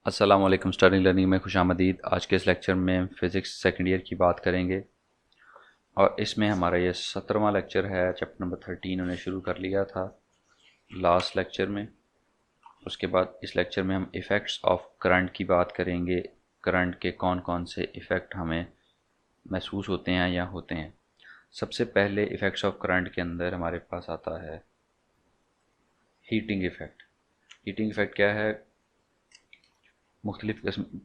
अस्सलाम वालेकुम। Stirling learning में खुशामदीद। आज के इस लेक्चर में हम फ़िज़िक्स सेकेंड ईयर की बात करेंगे और इसमें हमारा ये 17वां लेक्चर है। चैप्टर नंबर 13 हमने शुरू कर लिया था लास्ट लेक्चर में। उसके बाद इस लेक्चर में हम इफ़ेक्ट्स ऑफ करंट की बात करेंगे। करंट के कौन कौन से इफ़ेक्ट हमें महसूस होते हैं या होते हैं। सबसे पहले इफ़ेक्ट्स ऑफ करंट के अंदर हमारे पास आता है हीटिंग इफ़ेक्ट। हीटिंग इफ़ेक्ट क्या है? मुख्तलिफ़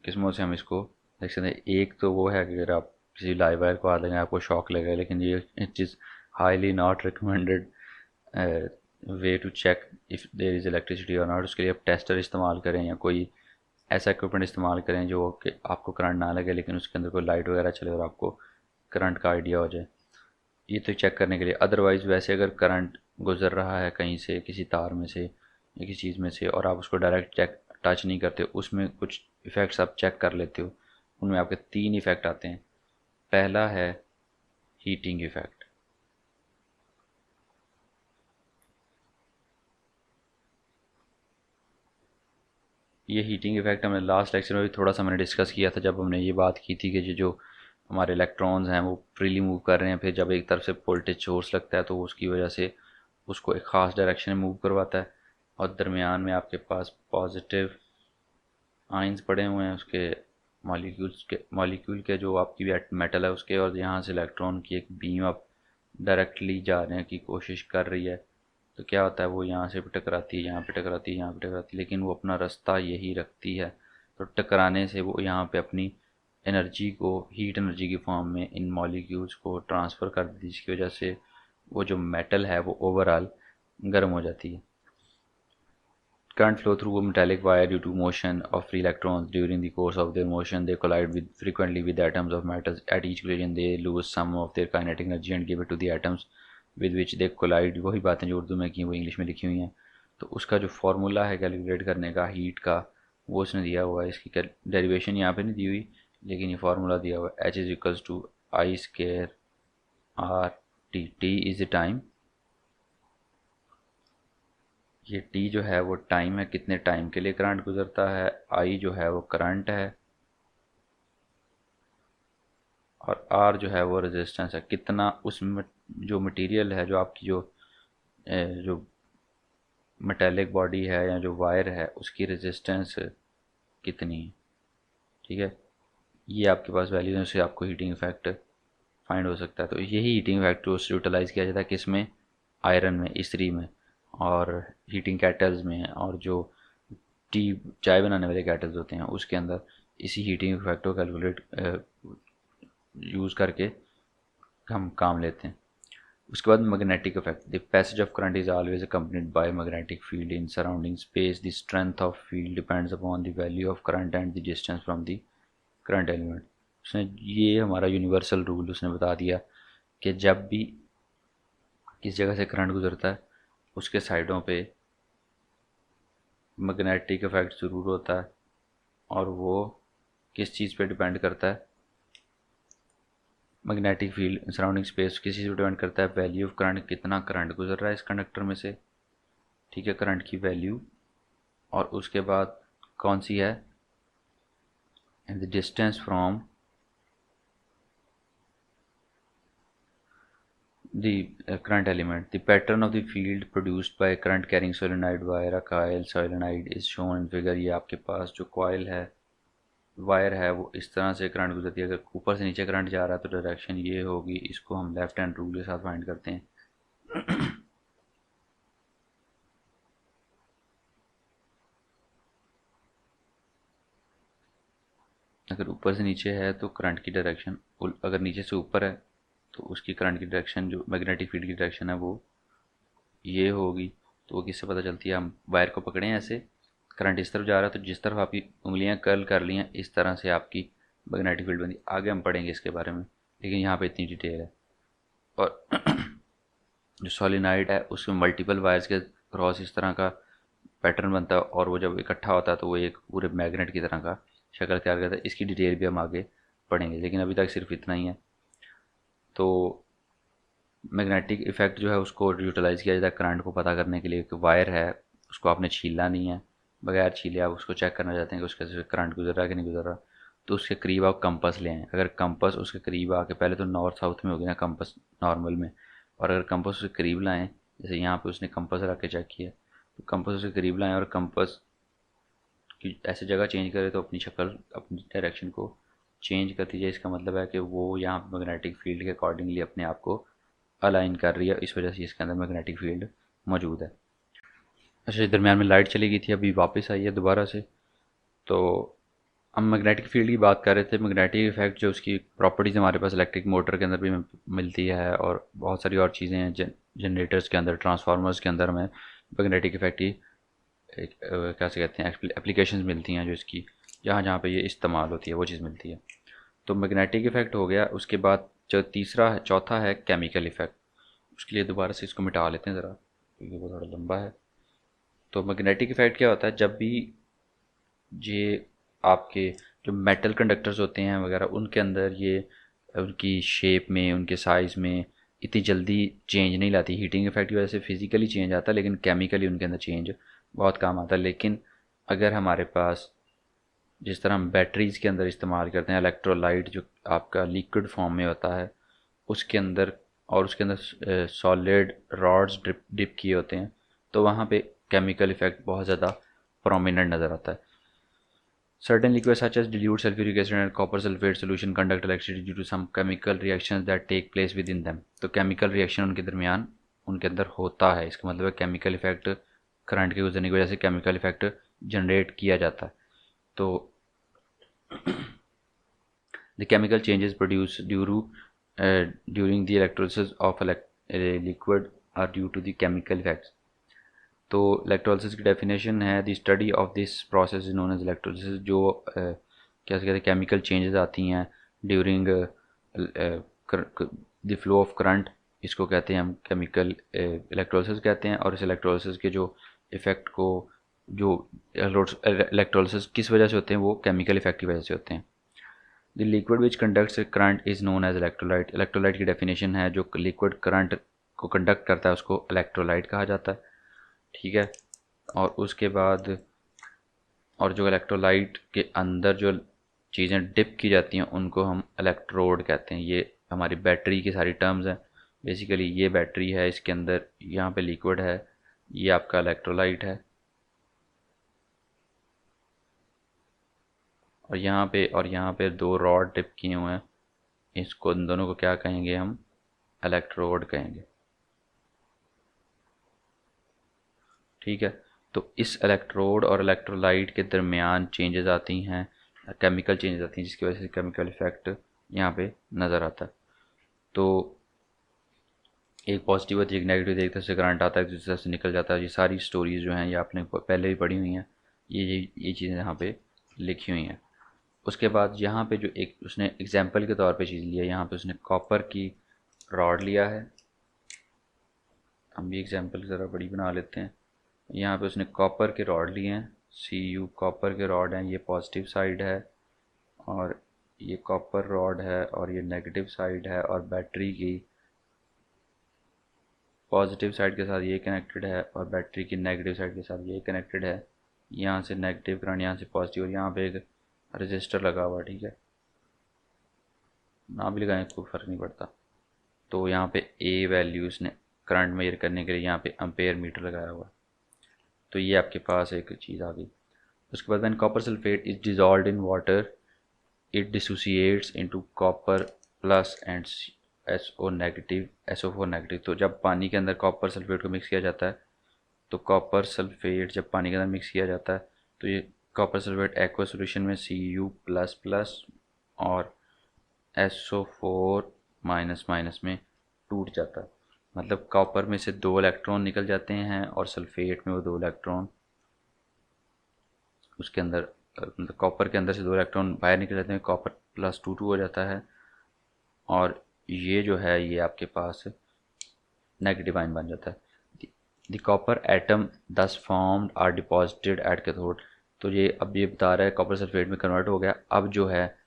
किस्मों से हम इसको देख सकते हैं। एक तो वो है कि अगर आप किसी लाइव वायर को हाथ देंगे आपको शॉक लगेगा, लेकिन ये चीज़ highly not recommended way to check if there is electricity और नॉट। उसके लिए आप टेस्टर इस्तेमाल करें या कोई ऐसा इक्विपमेंट इस्तेमाल करें जो कि आपको करंट ना लगे लेकिन उसके अंदर कोई लाइट वगैरह चले और आपको करंट का आइडिया हो जाए। ये तो चेक करने के लिए। अदरवाइज़ वैसे अगर करंट गुजर रहा है कहीं से, किसी तार में से या किसी चीज़ में से, और आप उसको डायरेक्ट चेक टच नहीं करते, उसमें कुछ इफ़ेक्ट्स आप चेक कर लेते हो। उनमें आपके 3 इफ़ेक्ट आते हैं। पहला है हीटिंग इफ़ेक्ट। ये हीटिंग इफ़ेक्ट हमने लास्ट लेक्चर में भी थोड़ा सा मैंने डिस्कस किया था, जब हमने ये बात की थी कि जो हमारे इलेक्ट्रॉन्स हैं वो फ्रीली मूव कर रहे हैं, फिर जब एक तरफ से वोल्टेज सोर्स लगता है तो उसकी वजह से उसको एक ख़ास डायरेक्शन में मूव करवाता है और दरमियान में आपके पास पॉजिटिव आइंस पड़े हुए हैं उसके मॉलिक्यूल के जो आपकी मेटल है उसके, और यहाँ से इलेक्ट्रॉन की एक बीम अब डायरेक्टली जाने की कोशिश कर रही है। तो क्या होता है, वो यहाँ से भी टकराती है, यहाँ पे टकराती है, यहाँ पे टकराती है, लेकिन वो अपना रास्ता यही रखती है। तो टकराने से वो यहाँ पे अपनी एनर्जी को हीट एनर्जी की फॉर्म में इन मॉलिक्यूल्स को ट्रांसफ़र कर देती है, जिसकी वजह से वो जो मेटल है वो ओवरऑल गर्म हो जाती है। Current flow through a metallic wire due to motion of free electrons. During the course of their motion, they collide frequently with atoms of metals. At each collision, they lose some of their kinetic energy and give it to the atoms with which they collide. वही बातें जो उर्दू में की वो English में लिखी हुई हैं। तो उसका जो फार्मूला है कैलकुलेट करने का हीट का, वो उसने दिया हुआ है। इसकी डेरिवेशन यहाँ पे नहीं दी हुई, लेकिन ये फार्मूला दिया हुआ है। H=I²R T is the time. ये टी जो है वो टाइम है, कितने टाइम के लिए करंट गुजरता है। आई जो है वो करंट है और आर जो है वो रेजिस्टेंस है, कितना उसमें जो मटेरियल है, जो आपकी जो मेटेलिक बॉडी है या जो वायर है उसकी रेजिस्टेंस कितनी है। ठीक है, ये आपके पास वैल्यू है, उससे आपको हीटिंग इफेक्ट फाइंड हो सकता है। तो यही हीटिंग इफेक्ट यूटिलाइज़ किया जाता है किस में, आयरन में, इस्त्री में, और हीटिंग कैटल्स में, और जो टी चाय बनाने वाले केटल्स होते हैं उसके अंदर इसी हीटिंग इफेक्ट को कैलकुलेट यूज़ करके हम काम लेते हैं। उसके बाद magnetic effect. The passage of current is always accompanied by magnetic field in surrounding space. The strength of field depends upon the value of current and the distance from the current element. उसने ये हमारा universal rule उसने बता दिया कि जब भी किस जगह से करंट गुजरता है उसके साइडों पे मैग्नेटिक इफेक्ट ज़रूर होता है, और वो किस चीज़ पे डिपेंड करता है। मैग्नेटिक फील्ड सराउंडिंग स्पेस किसी से डिपेंड करता है, वैल्यू ऑफ करंट, कितना करंट गुजर रहा है इस कंडक्टर में से। ठीक है, करंट की वैल्यू, और उसके बाद कौन सी है, and the distance from the current element. The pattern of the field produced by current carrying solenoid wire a coil solenoid is shown in figure. ये आपके पास जो कॉइल है, वायर है, वो इस तरह से करंट गुजरती है। अगर ऊपर से नीचे करंट जा रहा है तो डायरेक्शन ये होगी। इसको हम लेफ्ट हैंड रूल के साथ फाइंड करते हैं। अगर ऊपर से नीचे है तो करंट की डायरेक्शन, अगर नीचे से ऊपर है तो उसकी करंट की डायरेक्शन, जो मैग्नेटिक फील्ड की डायरेक्शन है, वो ये होगी। तो वो किससे पता चलती है, हम वायर को पकड़े हैं ऐसे, करंट इस तरफ जा रहा है तो जिस तरफ आपकी उंगलियां कर्ल कर ली हैं इस तरह से आपकी मैग्नेटिक फील्ड बनी। आगे हम पढ़ेंगे इसके बारे में, लेकिन यहाँ पे इतनी डिटेल है। और जो सोलिनाइड है उसमें मल्टीपल वायर्स के क्रॉस इस तरह का पैटर्न बनता है, और वो जब इकट्ठा होता है तो वो एक पूरे मैग्नेट की तरह का शक्ल तैयार करता है। इसकी डिटेल भी हम आगे पढ़ेंगे, लेकिन अभी तक सिर्फ इतना ही है। तो मैग्नेटिक इफेक्ट जो है उसको यूटिलाइज़ किया जाता है करंट को पता करने के लिए। कि वायर है उसको आपने छीलना नहीं है, बगैर छीले आप उसको चेक करना चाहते हैं कि उसके से करंट गुजर रहा है कि नहीं गुजर रहा, तो उसके करीब आप कंपास ले आएँ। अगर कंपास उसके करीब आके, पहले तो नॉर्थ साउथ में होगी ना कंपास नॉर्मल में, और अगर कंपास उसके करीब लाएँ, जैसे यहाँ पे उसने कंपास रख के चेक किया, तो कंपास उसके करीब लाएँ और कंपास की ऐसी जगह चेंज करे तो अपनी शक्ल, अपनी डायरेक्शन को चेंज करती जाए। इसका मतलब है कि वो यहाँ पे मैग्नेटिक फील्ड के अकॉर्डिंगली अपने आप को अलाइन कर रही है, इस वजह से इसके अंदर मैग्नेटिक फील्ड मौजूद है। अच्छा, दरमियान में लाइट चली गई थी, अभी वापस आई है दोबारा से। तो हम मैग्नेटिक फील्ड की बात कर रहे थे। मैग्नेटिक इफेक्ट जो उसकी प्रॉपर्टीज़ हमारे पास इलेक्ट्रिक मोटर के अंदर भी मिलती है, और बहुत सारी और चीज़ें हैं, जनरेटर्स के अंदर, ट्रांसफार्मर्स के अंदर हमें मैग्नेटिक इफेक्ट की कैसे कहते हैं एप्लीकेशंस मिलती हैं, जो इसकी जहाँ जहाँ पे ये इस्तेमाल होती है वो चीज़ मिलती है। तो मैग्नेटिक इफेक्ट हो गया। उसके बाद जो तीसरा है, चौथा है केमिकल इफेक्ट। उसके लिए दोबारा से इसको मिटा लेते हैं ज़रा, क्योंकि वो थोड़ा लंबा है। तो मैग्नेटिक इफेक्ट क्या होता है, जब भी ये आपके जो मेटल कंडक्टर्स होते हैं वगैरह, उनके अंदर ये उनकी शेप में, उनके साइज़ में इतनी जल्दी चेंज नहीं लाती। हीटिंग इफेक्ट की वजह से फिज़िकली चेंज आता है, लेकिन केमिकली उनके अंदर चेंज बहुत कम आता है। लेकिन अगर हमारे पास, जिस तरह हम बैटरीज़ के अंदर इस्तेमाल करते हैं इलेक्ट्रोलाइट, जो आपका लिक्विड फॉर्म में होता है उसके अंदर, और उसके अंदर सॉलिड रॉड्स डिप किए होते हैं, तो वहाँ पे केमिकल इफेक्ट बहुत ज़्यादा प्रोमिनेंट नज़र आता है। Certain liquids such as dilute sulfuric acid and copper sulfate solution conduct electricity due to some chemical reactions that take place within them। तो केमिकल रिएक्शन उनके दरमियान, उनके अंदर होता है। इसका मतलब है केमिकल इफेक्ट, करंट के गुजरने की वजह से केमिकल इफेक्ट जनरेट किया जाता है। तो the chemical changes produced during the electrolysis of a liquid are due to the chemical effects। तो इलेक्ट्रोलिसिस की डेफिनेशन है, the study of this process is known as electrolysis. जो क्या कहते हैं केमिकल चेंजेस आती हैं during the flow of current, इसको कहते हैं हम केमिकल इलेक्ट्रोलिसिस कहते हैं। और इस इलेक्ट्रोलिसिस के जो इफ़ेक्ट को, जो इलेक्ट्रोलिसिस किस वजह से होते हैं, वो केमिकल इफेक्ट की वजह से होते हैं। The liquid which conducts current is known as electrolyte. Electrolyte की डेफिनेशन है, जो लिक्विड करंट को कंडक्ट करता है उसको इलेक्ट्रोलाइट कहा जाता है। ठीक है। और उसके बाद, और जो इलेक्ट्रोलाइट के अंदर जो चीज़ें डिप की जाती हैं उनको हम इलेक्ट्रोड कहते हैं। ये हमारी बैटरी की सारी टर्म्स हैं। बेसिकली ये बैटरी है, इसके अंदर यहाँ पे लिक्विड है, ये आपका इलेक्ट्रोलाइट है, और यहाँ पे दो रॉड डिप किए हुए हैं। इसको, इन दोनों को क्या कहेंगे हम, इलेक्ट्रोड कहेंगे। ठीक है। तो इस इलेक्ट्रोड और इलेक्ट्रोलाइट के दरमियान चेंजेस आती हैं, केमिकल चेंजेस आती हैं, जिसकी वजह से केमिकल इफेक्ट यहाँ पे नज़र आता है। तो एक पॉजिटिव होती है, एक नेगेटिव, एक तरफ से करंट आता है, दूसरी तरफ से निकल जाता है। ये सारी स्टोरीज जो हैं ये आपने पहले भी पढ़ी हुई हैं, ये चीज़ें यहाँ पे लिखी हुई हैं। उसके बाद यहाँ पे जो एक उसने एग्जाम्पल के तौर पे चीज़ लिया है, यहाँ पे उसने कॉपर की रॉड लिया है। हम भी एग्जाम्पल ज़रा बड़ी बना लेते हैं। यहाँ पे उसने कॉपर के रॉड लिए हैं, Cu कॉपर के रॉड हैं, ये पॉजिटिव साइड है, और ये कॉपर रॉड है, और ये नेगेटिव साइड है, और बैटरी की पॉजिटिव साइड के साथ ये कनेक्टेड है, और बैटरी की नेगेटिव साइड के साथ ये कनेक्टेड है। यहाँ से नेगेटिव करंट, यहाँ से पॉजिटिव, और यहाँ पे एक रजिस्टर लगा हुआ। ठीक है, ना भी लगाएं कोई फ़र्क नहीं पड़ता। तो यहाँ पे ए वैल्यू इसने करंट मेजर करने के लिए यहाँ पे एम्पेयर मीटर लगाया हुआ। तो ये आपके पास एक चीज़ आ गई। उसके बाद when copper sulphate is dissolved in water it dissociates into copper plus and SO4 negative. तो जब पानी के अंदर कॉपर सल्फेट को मिक्स किया जाता है, तो कॉपर सल्फेट जब पानी के अंदर मिक्स किया जाता है, तो ये कॉपर सल्फेट एक्वा सोल्यूशन में Cu++ और SO4 माइनस माइनस में टूट जाता है। मतलब कॉपर में से 2 इलेक्ट्रॉन निकल जाते हैं, और सल्फेट में वो 2 इलेक्ट्रॉन उसके अंदर, मतलब कॉपर के अंदर से 2 इलेक्ट्रॉन बाहर निकल जाते हैं, कॉपर +2 हो जाता है, और ये जो है ये आपके पास नेगेटिव आयन बन जाता है। The copper atom thus formed are deposited at cathode. तो ये अब ये बता रहा है कॉपर सल्फेट में कन्वर्ट हो गया। अब जो है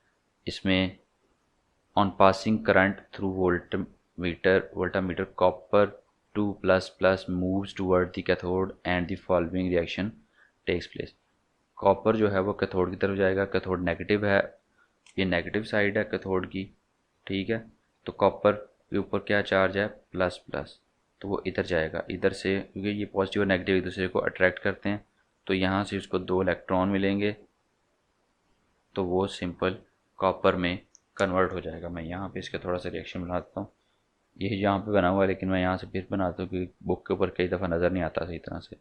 इसमें on passing current through voltameter copper 2++ moves toward the cathode and the following reaction takes place। Copper जो है वो कैथोड की तरफ जाएगा, कैथोड नेगेटिव है, ये नेगेटिव साइड है कैथोड की, ठीक है। तो कॉपर के ऊपर क्या चार्ज है, प्लस प्लस, तो वो इधर जाएगा, इधर से, क्योंकि ये पॉजिटिव और नेगेटिव एक दूसरे को अट्रैक्ट करते हैं, तो यहाँ से उसको 2 इलेक्ट्रॉन मिलेंगे, तो वो सिंपल कॉपर में कन्वर्ट हो जाएगा। मैं यहाँ पे इसका थोड़ा सा रिएक्शन बनाता हूँ, ये यहाँ पे बना हुआ है लेकिन मैं यहाँ से फिर बनाता हूँ क्योंकि बुक के ऊपर कई दफ़ा नज़र नहीं आता सही तरह से।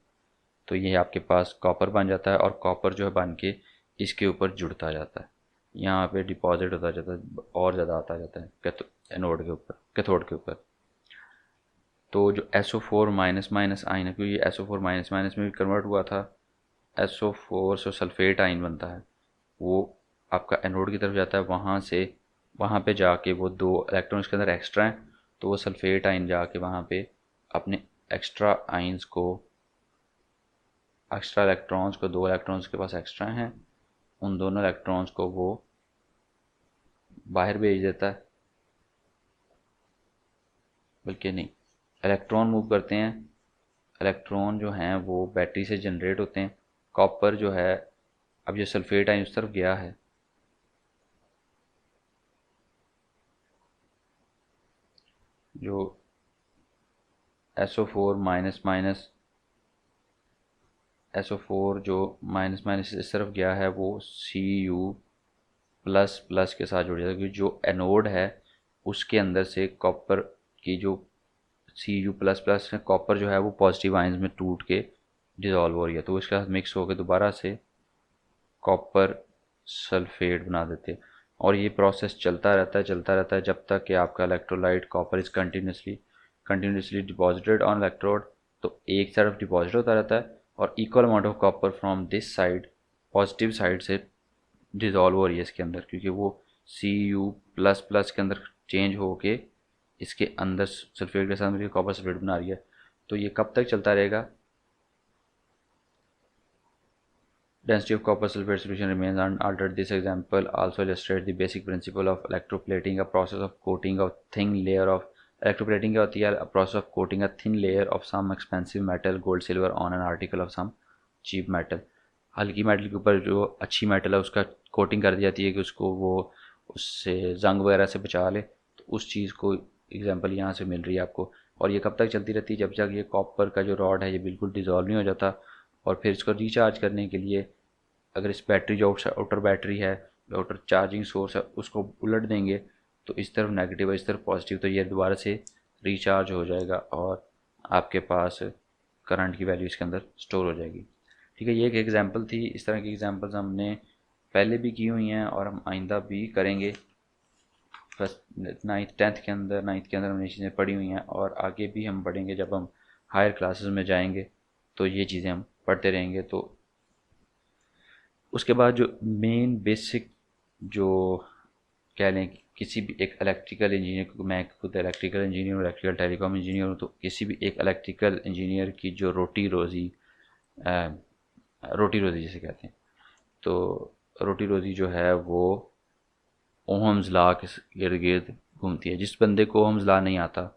तो ये आपके पास कॉपर बन जाता है, और कॉपर जो है बन के इसके ऊपर जुड़ता जाता है, यहाँ पे डिपॉजिट होता जाता है, और ज़्यादा आता जाता है एनोड के ऊपर, कैथोड के ऊपर। तो जो SO4 माइनस माइनस आइन है, क्योंकि ये SO4 माइनस माइनस में भी कन्वर्ट हुआ था, SO4 से सल्फेट आइन बनता है, वो आपका एनोड की तरफ जाता है, वहाँ से वहाँ पे जाके वो 2 इलेक्ट्रॉन इसके अंदर एक्स्ट्रा हैं, तो वो सल्फेट आइन जाके वहाँ पे अपने एक्स्ट्रा आइंस को, एक्स्ट्रा इलेक्ट्रॉन्स को, 2 इलेक्ट्रॉन्स के पास एक्स्ट्रा हैं, उन दोनों इलेक्ट्रॉन्स को वो बाहर भेज देता है, बल्कि नहीं, इलेक्ट्रॉन मूव करते हैं, इलेक्ट्रॉन जो हैं वो बैटरी से जनरेट होते हैं। कॉपर जो है, अब ये सल्फेट आयन उस तरफ गया है, जो SO4 माइनस माइनस, SO4 जो माइनस माइनस इस तरफ गया है, वो Cu प्लस प्लस के साथ जुड़ जाता है, क्योंकि जो एनोड है उसके अंदर से कॉपर की जो Cu प्लस प्लस है, कॉपर जो है वो पॉजिटिव आयंस में टूट के डिज़ोल्व हो रही है, तो उसके साथ मिक्स होकर दोबारा से कॉपर सल्फेट बना देते हैं। और ये प्रोसेस चलता रहता है, चलता रहता है, जब तक कि आपका electrolyte copper is continuously deposited on electrode, तो एक तरफ डिपॉजिट होता रहता है, और equal amount of copper from this side, positive side से डिज़ोल्व हो रही है इसके अंदर, क्योंकि वो Cu प्लस प्लस के अंदर चेंज हो के इसके अंदर सल्फेट के साथ मिलकर कॉपर सल्फेट बना रही है। तो ये कब तक चलता रहेगा? Density of copper sulfate solution remains unaltered. This example also illustrates the basic principle of electroplating, a process of coating a thin layer of electroplating क्या होती है? A process of coating a thin layer of some expensive metal, gold, silver on an article of some cheap metal. हल्की metal के ऊपर जो अच्छी metal है उसका कोटिंग कर दी जाती है कि उसको वो उससे जंग वगैरह से बचा ले। तो उस चीज़ को एग्जांपल यहाँ से मिल रही है आपको। और ये कब तक चलती रहती है? जब तक ये कॉपर का जो रॉड है ये बिल्कुल डिज़ोल्व नहीं हो जाता। और फिर इसको रिचार्ज करने के लिए अगर इस बैटरी जो आउटर बैटरी है, आउटर चार्जिंग सोर्स है, उसको उलट देंगे तो इस तरफ नेगेटिव है, इस तरफ पॉजिटिव, तो ये दोबारा से रिचार्ज हो जाएगा और आपके पास करंट की वैल्यू इसके अंदर स्टोर हो जाएगी। ठीक है, ये एक एग्जांपल थी। इस तरह की एग्जांपल्स हमने पहले भी की हुई हैं और हम आइंदा भी करेंगे। फर्स्ट नाइन्थ के अंदर हमने चीज़ें पढ़ी हुई हैं और आगे भी हम पढ़ेंगे। जब हम हायर क्लासेस में जाएंगे तो ये चीज़ें हम पढ़ते रहेंगे। तो उसके बाद जो मेन बेसिक जो कह लें किसी भी एक इलेक्ट्रिकल इंजीनियर को, मैं खुद इलेक्ट्रिकल इंजीनियर हूँ, इलेक्ट्रिकल टेलीकॉम इंजीनियर हूँ, तो किसी भी एक इलेक्ट्रिकल इंजीनियर की जो रोटी रोज़ी जिसे कहते हैं, तो रोटी रोज़ी जो है वो ओहम्स लॉ के इर्द गिर्द घूमती है। जिस बंदे को ओहम्स लॉ नहीं आता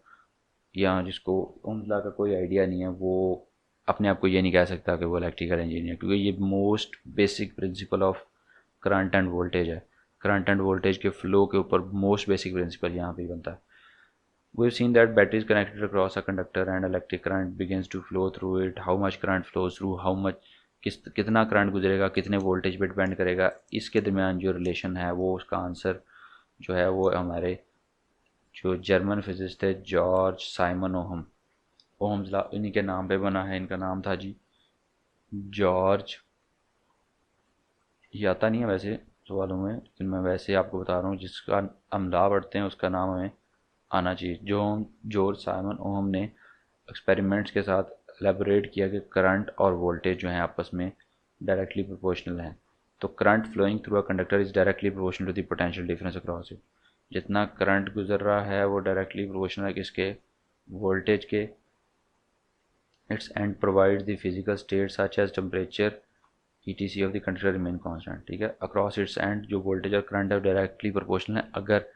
या जिसको ओहम्स लॉ का कोई आइडिया नहीं है, वो अपने आप को ये नहीं कह सकता कि वो इलेक्ट्रिकल इंजीनियर, क्योंकि ये most basic principle of current and voltage है। करंट एंड वोल्टेज के फ्लो के ऊपर मोस्ट बेसिक प्रिंसिपल यहाँ पे बनता है। We have seen that battery is connected across a conductor and electric current begins to flow through it. How much current flows through, how much कितना current गुजरेगा, कितने वोल्टेज पे डिपेंड करेगा, इसके दरमियान जो रिलेशन है वो उसका आंसर जो है वो हमारे जो जर्मन फिजिस्ट थे जॉर्ज साइमन ओहम्स लॉ इन्हीं के नाम पे बना है। इनका नाम था जी जॉर्ज, ये आता नहीं है वैसे सवालों में, लेकिन मैं वैसे आपको बता रहा हूँ, जिसका हम लॉ पढ़ते हैं उसका नाम हमें आना चाहिए। जो जॉर्ज साइमन ओहम ने एक्सपेरिमेंट्स के साथ एलेबोरेट किया कि करंट और वोल्टेज जो हैं आपस में डायरेक्टली प्रोपोर्शनल हैं। तो current flowing through a conductor is directly proportional to the potential difference across it. जितना करंट गुजर रहा है वो डायरेक्टली प्रोपोर्शनल है किसके? वोल्टेज के। Its and provide the physical state such as temperature ETC of the conductor remain constant. ठीक है, अक्रॉस इट्स एंड जो वोल्टेज और करंट है डायरेक्टली प्रोपोर्शनल है अगर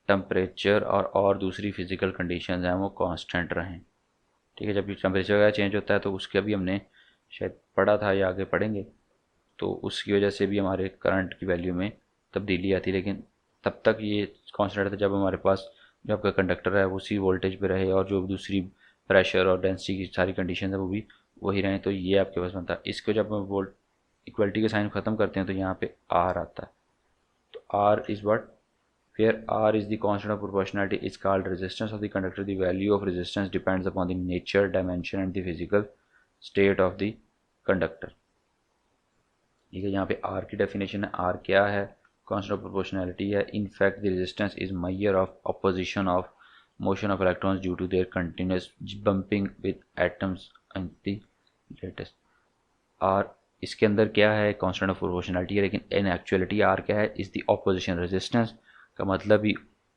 टेम्परेचर और दूसरी फिजिकल कंडीशंस हैं वो कांस्टेंट रहें। ठीक है, जब भी टेम्परेचर वगैरह चेंज होता है तो उसका भी हमने शायद पढ़ा था या आगे पढ़ेंगे। तो उसकी वजह से भी हमारे करंट की वैल्यू में तब्दीली आती है। लेकिन तब तक ये कांस्टेंट रहता है जब हमारे पास जो आपका कंडक्टर है वो उसी वोल्टेज पे रहे और जो दूसरी प्रेशर और डेंसिटी की सारी कंडीशन है वो भी वही रहें। तो ये आपके पास बनता है। इसको जब हम वोल्ट इक्वलिटी के साइन ख़त्म करते हैं तो यहाँ पे आर आता है। तो R is what, where R is the constant of proportionality is called resistance of the conductor. The value of resistance depends upon the nature, dimension and the physical state of the conductor. ठीक है, यहाँ पे R की definition है। R क्या है? constant of proportionality है। in fact the resistance is measure of opposition of motion of electrons due to their continuous bumping with atoms and the lattice. R इसके अंदर क्या है? कांस्टेंट ऑफ प्रोपोर्शनलिटी है। लेकिन इन एक्चुअलिटी आर क्या है? Is the opposition. Resistance का मतलब ही,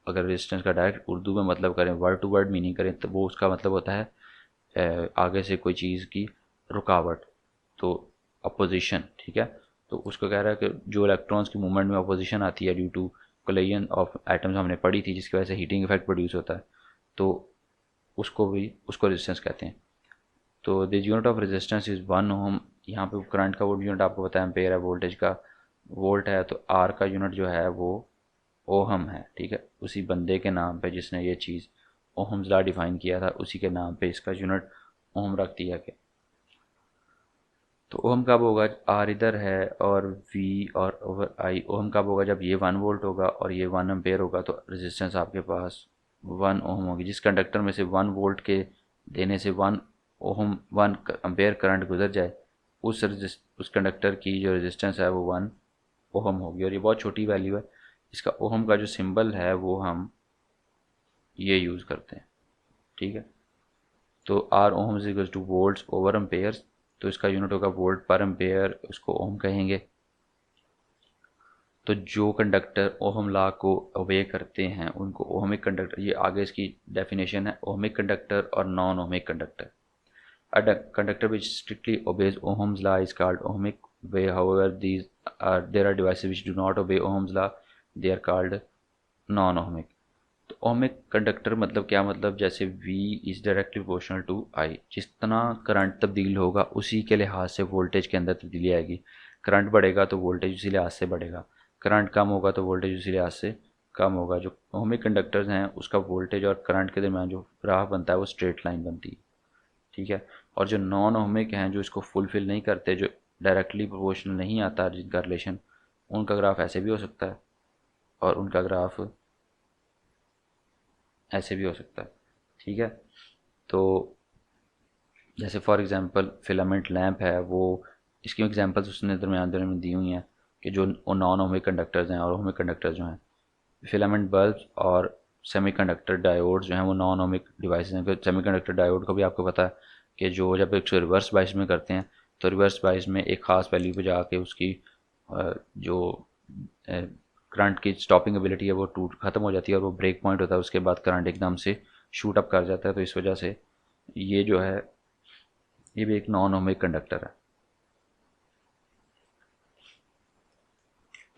अगर रेजिस्टेंस का डायरेक्ट उर्दू में मतलब करें, वर्ड टू वर्ड मीनिंग करें, तो वो उसका मतलब होता है आगे से कोई चीज़ की रुकावट, तो अपोजिशन। ठीक है, तो उसको कह रहा है कि जो इलेक्ट्रॉन्स की मूवमेंट में अपोजिशन आती है due to collision of atoms, हमने पढ़ी थी, जिसकी वजह से हीटिंग इफेक्ट प्रोड्यूस होता है, तो उसको रेजिस्टेंस कहते हैं। तो the unit of resistance is 1 ओम। यहाँ पे करंट का वो यूनिट आपको पता है एम्पेयर है, वोल्टेज का वोल्ट है, तो आर का यूनिट जो है वो ओहम है। ठीक है, उसी बंदे के नाम पे जिसने ये चीज़ ओहम्स लॉ डिफाइन किया था, उसी के नाम पे इसका यूनिट ओहम रख दिया गया। तो ओहम कब होगा? आर इधर है और वी और ओवर आई। ओहम कब होगा? जब ये 1 वोल्ट होगा और ये 1 एम्पेयर होगा, तो रेजिस्टेंस आपके पास 1 ओहम होगी। जिस कंडक्टर में से 1 वोल्ट के देने से 1 ओहम 1 एम्पेयर करंट गुजर जाए, उस कंडक्टर की जो रेजिस्टेंस है वो 1 ओहम होगी। और ये बहुत छोटी वैल्यू है। इसका ओहम का जो सिंबल है वो हम ये यूज़ करते हैं। ठीक है, तो R ohm is equal to volts over ampere, तो इसका यूनिट होगा वोल्ट पर एम्पेयर, उसको ओहम कहेंगे। तो जो कंडक्टर ओहम लॉ को ओबे करते हैं उनको ओहमिक कंडक्टर, ये आगे इसकी डेफिनेशन है, ओहमिक कंडक्टर और non ohmic conductor. A conductor which strictly obeys Ohm's law is called ohmic. However, there are devices which do not obey Ohm's law. They are called non-ohmic. तो ohmic conductor मतलब क्या? मतलब जैसे V is directly proportional to I, जितना current तब्दील होगा उसी के लिहाज से वोल्टेज के अंदर तब्दीली आएगी। करंट बढ़ेगा तो वोल्टेज उसी लिहाज से बढ़ेगा, करंट कम होगा तो वोल्टेज उसी लिहाज से कम होगा। जो ओहमिक कंडक्टर्स हैं उसका वोल्टेज और करंट के दरमियान जो राह बनता है वो स्ट्रेट लाइन बनती है। ठीक है, और जो नॉन ओहमिक हैं, जो इसको फुलफ़िल नहीं करते, जो डायरेक्टली प्रोपोर्शनल नहीं आता जिनका रिलेशन, उनका ग्राफ ऐसे भी हो सकता है और उनका ग्राफ ऐसे भी हो सकता है। ठीक है, तो जैसे फॉर एग्जांपल फिलामेंट लैंप है, वो इसकी एग्जांपल्स उसने दरमियान में दी हुई हैं कि जो नॉन ओहमिक कंडक्टर्स हैं और ओहमिक कंडक्टर्स जो हैं, फिलामेंट बल्ब और सेमीकंडक्टर डायोड्स जो हैं वो नॉन ओहमिक डिवाइस हैं। सेमीकंडक्टर डायोड को भी आपको पता है कि जो जब एक रिवर्स बाइस में करते हैं तो रिवर्स बाइस में एक ख़ास वैल्यू पे जाके उसकी जो करंट की स्टॉपिंग एबिलिटी है वो ख़त्म हो जाती है और वो ब्रेक पॉइंट होता है, उसके बाद करंट एकदम से शूट अप कर जाता है। तो इस वजह से ये जो है ये भी एक नॉन ओहमिक कंडक्टर है।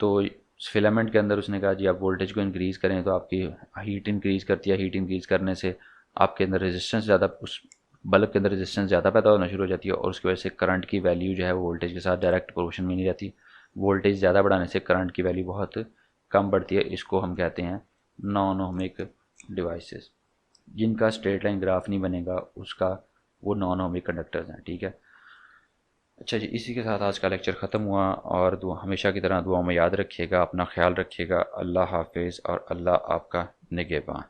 तो फिलामेंट के अंदर उसने कहा जी आप वोल्टेज को इंक्रीज़ करें तो आपकी हीट इंक्रीज़ करती है, हीट इंक्रीज़ करने से आपके अंदर रेजिस्टेंस ज़्यादा, उस बल्ब के अंदर रेजिस्टेंस ज़्यादा पैदा होना शुरू हो जाती है और उसकी वजह से करंट की वैल्यू जो है वो वोल्टेज के साथ डायरेक्ट प्रोपोर्शन में नहीं रहती। वोल्टेज ज़्यादा बढ़ाने से करंट की वैल्यू बहुत कम बढ़ती है। इसको हम कहते हैं नॉन ओहमिक डिवाइसेस। जिनका स्ट्रेट लाइन ग्राफ नहीं बनेगा उसका वो नॉन ओहमिक कंडक्टर्स हैं। ठीक है, अच्छा जी, इसी के साथ आज का लेक्चर ख़त्म हुआ और दुआ हमेशा की तरह दुआ में याद रखिएगा, अपना ख्याल रखिएगा। अल्लाह हाफिज़ और अल्लाह आपका निगहबान।